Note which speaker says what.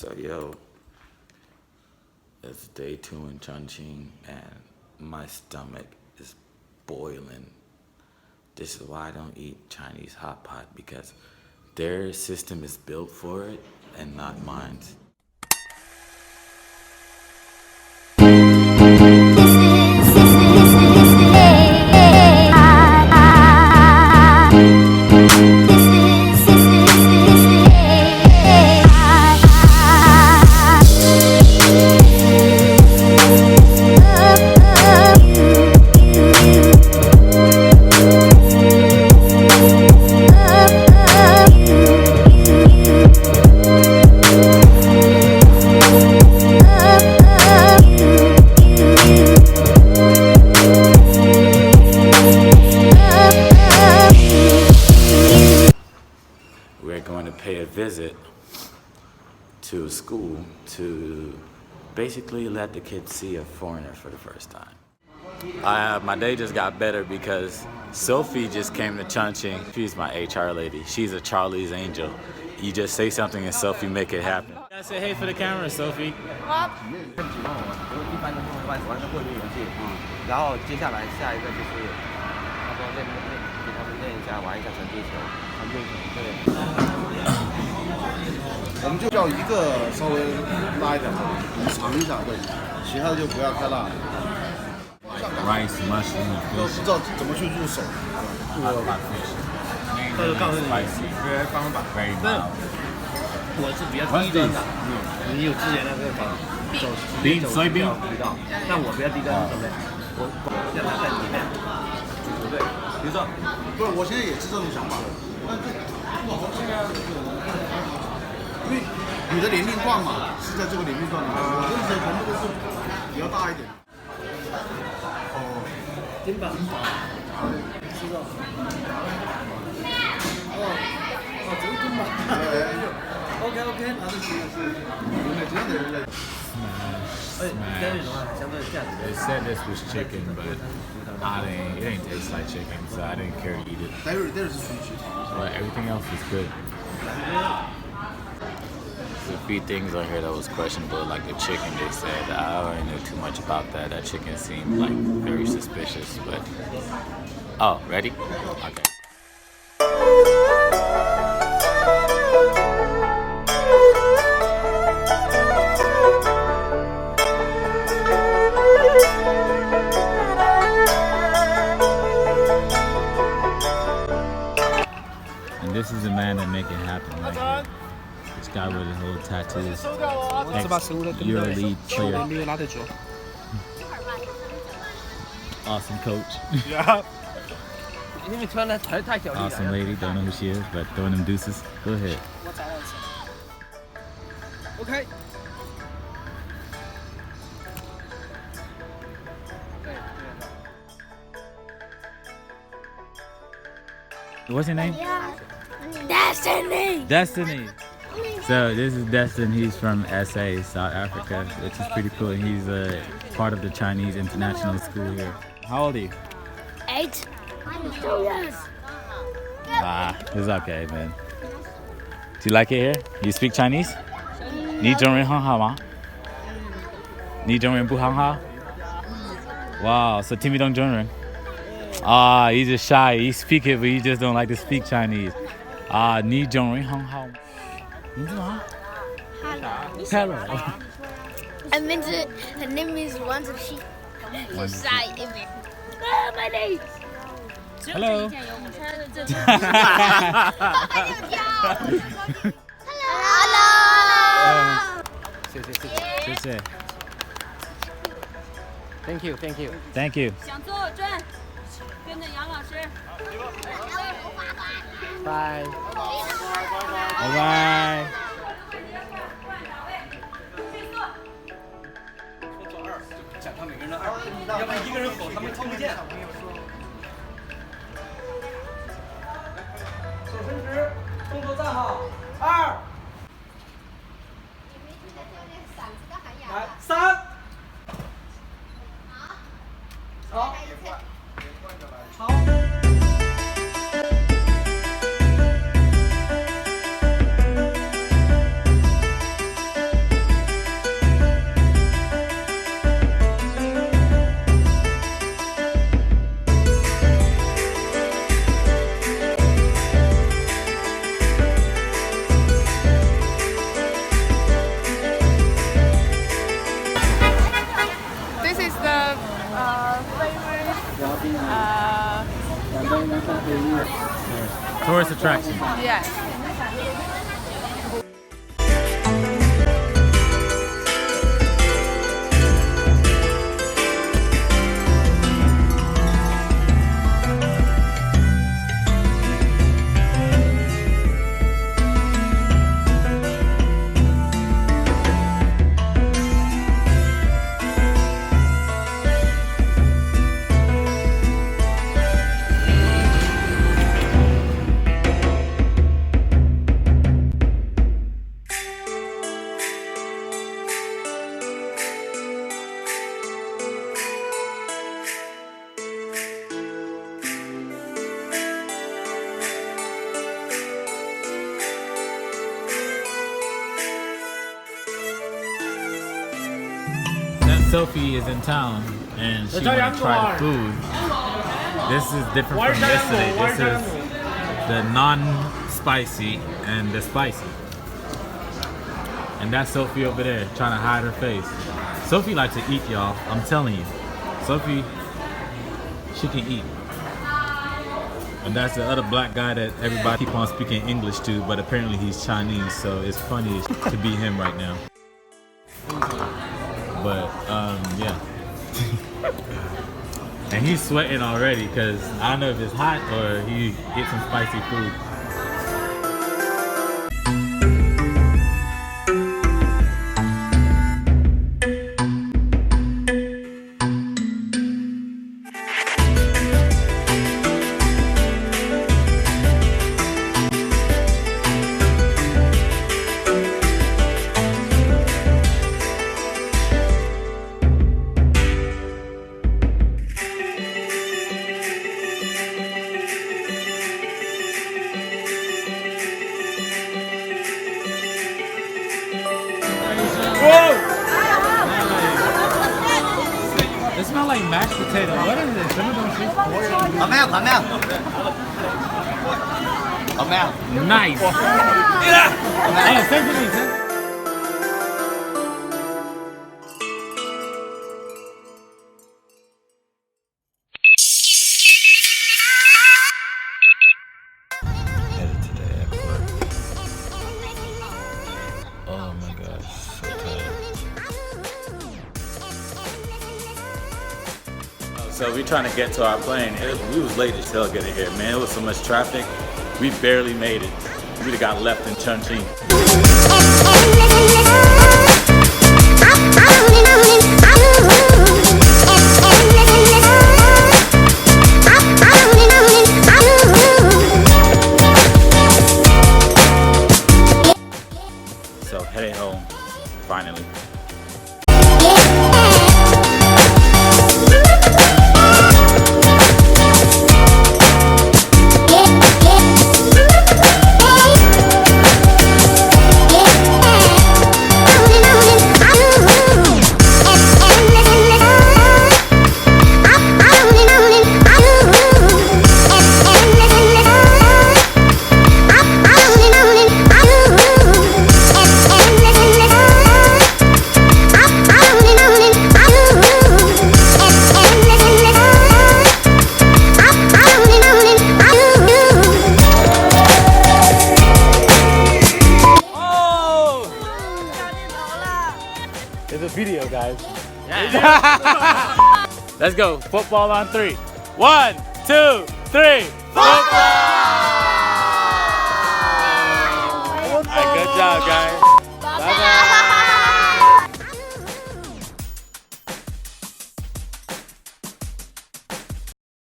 Speaker 1: So yo, it's day 2 in Chongqing and my stomach is boiling. This is why I don't eat Chinese hot pot, because their system is built for it and not mine. We're going to pay a visit to a school to basically let the kids see a foreigner for the first time. My day just got better because Sophie just came to Chongqing. She's my HR lady. She's a Charlie's angel. You just say something and Sophie make it happen. I say hey for the camera, Sophie.
Speaker 2: 然后接下来下一个就是差不多给他们练一下玩一下成绩球，他们对。
Speaker 3: 我们就叫一个稍微辣一点的，尝一下，对，其他的就不要太辣。
Speaker 1: Rice, mushroom,
Speaker 3: 都不知道怎么去入手。
Speaker 4: 这就告诉你方法。那我是比较低端的，你有之前那个走所以不要低到，但我比较低端是什么？我让它在里面，对，比如说，
Speaker 3: 不是，我现在也是这种想法，但是因为你的年龄段嘛，是在这个年龄段里面，我认识的全部都是比较大一点。哦，
Speaker 4: 金板，知道。哦，这个金板。OK， 拿得起。
Speaker 1: They said this was chicken, but it ain't taste like chicken, so I didn't care to eat it. But everything else was good. There's a few things on here that was questionable, like the chicken. They said I already knew too much about that. That chicken seemed like very suspicious, but oh, ready? Okay. And this is the man that make it happen right here. This guy with his whole tattoos. You're a lead player. Awesome coach.
Speaker 4: Yeah.
Speaker 1: Awesome lady. Don't know who she is, but throwing them deuces. Go ahead.
Speaker 4: OK。What's
Speaker 1: your name?
Speaker 5: Destiny.
Speaker 1: Destiny. So this is Destin. He's from SA, South Africa, which is pretty cool. And he's a part of the Chinese International School here. How old are you?
Speaker 5: 8. 2 years.
Speaker 1: Ah, it's okay, man. Do you like it here? You speak Chinese? 你中文很好吗？你中文不很好？ Wow, so Timmy don't 中文。Ah, he's just shy. He speak it, but he just don't like to speak Chinese. Ah, 你中文很好。名字吗 ？Hello.
Speaker 5: Her name is One of Sheep. She's shy. My name.
Speaker 1: Hello.
Speaker 5: Hello.
Speaker 1: 谢谢。
Speaker 2: Thank you.
Speaker 1: Thank you.
Speaker 6: 想坐转，跟着杨老师。
Speaker 2: 拜。
Speaker 1: 拜拜。
Speaker 4: 讲他每个人的2，要不然一个人吼他们听不见。手伸直，动作站好。2。来3。好。好。
Speaker 1: tourist attraction.
Speaker 6: Yes.
Speaker 1: Sophie is in town and she wanted to try the food. This is different from yesterday. This is the non-spicy and the spicy. And that's Sophie over there trying to hide her face. Sophie likes to eat, y'all. I'm telling you. Sophie, she can eat. And that's the other black guy that everybody keep on speaking English to, but apparently he's Chinese, so it's funny to be him right now. But yeah. And he's sweating already because I don't know if it's hot or he gets some spicy food. It smells like mashed potato. What is this? Some of them shit. Nice. Oh, send to me, send. Headed to the airport. Oh my gosh, so tired. So we trying to get to our plane. We was late as hell getting here, man. It was so much traffic. We barely made it. We'd have got left in Chongqing. So heading home, finally. It's a video, guys. Yeah. Let's go. Football on 3. 1, 2, 3. Football!